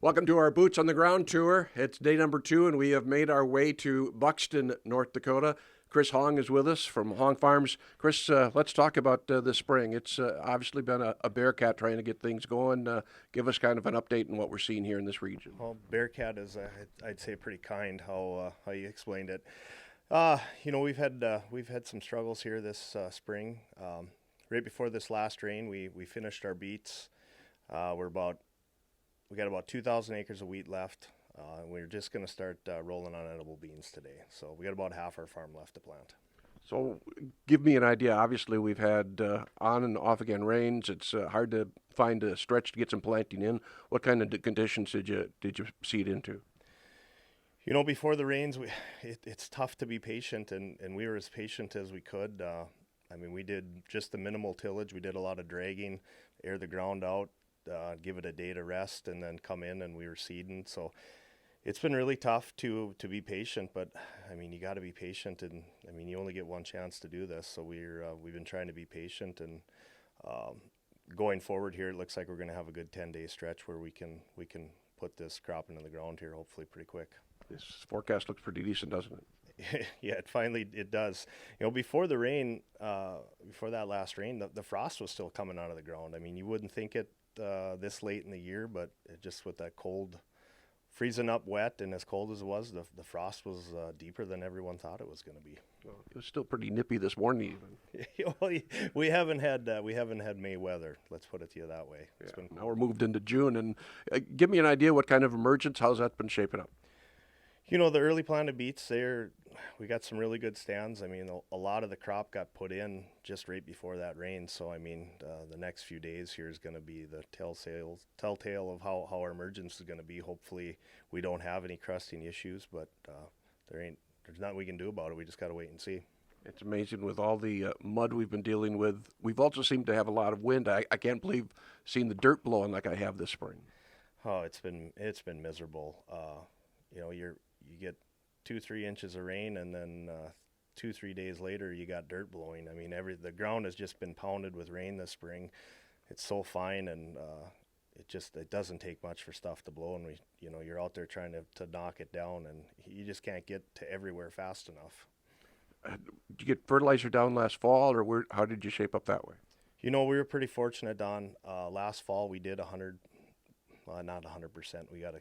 Welcome to our Boots on the Ground tour. It's day number 2, and we have made our way to Buxton, North Dakota. Chris Hong is with us from Hong Farms. Chris, let's talk about this spring. It's obviously been a Bearcat trying to get things going. Give us kind of an update on what we're seeing here in this region. Well, Bearcat is, I'd say, pretty kind how you explained it. We've had some struggles here this spring. Right before this last rain, we finished our beets. We got about 2,000 acres of wheat left. We're just going to start rolling on edible beans today. So we got about half our farm left to plant. So give me an idea. Obviously, we've had on and off again rains. It's hard to find a stretch to get some planting in. What kind of conditions did you seed into? You know, before the rains, it's tough to be patient, and we were as patient as we could. We did just the minimal tillage. We did a lot of dragging, air the ground out, give it a day to rest, and then come in, and we were seeding. So it's been really tough to be patient, but you got to be patient, and you only get one chance to do this. So we've been trying to be patient, and going forward here, it looks like we're going to have a good 10-day stretch where we can put this crop into the ground here, hopefully pretty quick. This forecast looks pretty decent, doesn't it? Yeah, it does. You know, before the rain, before that last rain, the frost was still coming out of the ground. You wouldn't think it this late in the year, but just with that cold, freezing up wet and as cold as it was, the frost was deeper than everyone thought it was going to be. Well, it was still pretty nippy this morning even. Well, we haven't had May weather. Let's put it to you that way. It's been cool. Now we're moved into June, and give me an idea what kind of emergence. How's that been shaping up? You know, the early planted beets we got some really good stands. A lot of the crop got put in just right before that rain. So, the next few days here is going to be the telltale of how our emergence is going to be. Hopefully we don't have any crusting issues, but there's nothing we can do about it. We just got to wait and see. It's amazing with all the mud we've been dealing with. We've also seemed to have a lot of wind. I can't believe seeing the dirt blowing like I have this spring. Oh, it's been miserable. You get 2-3 inches of rain, and then 2-3 days later you got dirt blowing. The ground has just been pounded with rain this spring. It's so fine, and it doesn't take much for stuff to blow, and you're out there trying to knock it down, and you just can't get to everywhere fast enough. Did you get fertilizer down last fall, or how did you shape up that way? You know, we were pretty fortunate, Don. Last fall we did not 100%. We got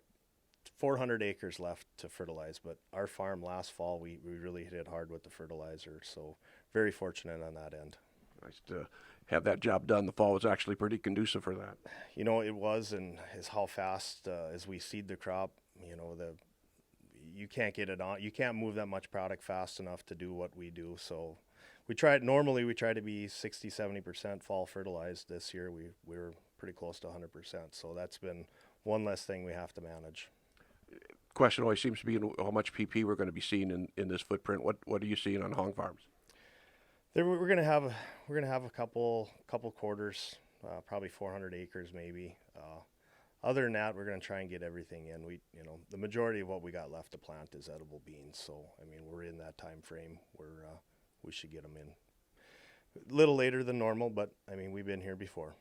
400 acres left to fertilize, but our farm last fall, we really hit it hard with the fertilizer, so very fortunate on that end. Nice to have that job done. The fall was actually pretty conducive for that. You know, it was, and is how fast as we seed the crop, you can't get it on. You can't move that much product fast enough to do what we do, so normally we try to be 60-70% fall fertilized. This year we were pretty close to 100%, so that's been one less thing we have to manage. Question always seems to be how much PP we're going to be seeing in this footprint. What are you seeing on Hong Farms? We're going to have a couple quarters, probably 400 acres maybe. Other than that, we're going to try and get everything in. The majority of what we got left to plant is edible beans, so we're in that time frame where we should get them in. A little later than normal, but we've been here before.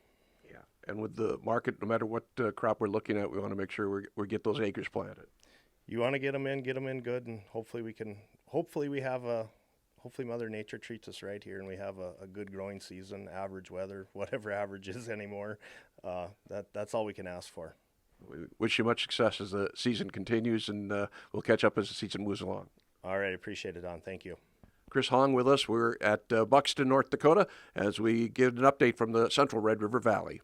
Yeah, and with the market, no matter what crop we're looking at, we want to make sure we get those acres planted. You want to get them in good, and hopefully Mother Nature treats us right here, and we have a good growing season, average weather, whatever average is anymore. That's all we can ask for. We wish you much success as the season continues, and we'll catch up as the season moves along. All right, appreciate it, Don. Thank you. Chris Hong with us. We're at Buxton, North Dakota, as we get an update from the Central Red River Valley.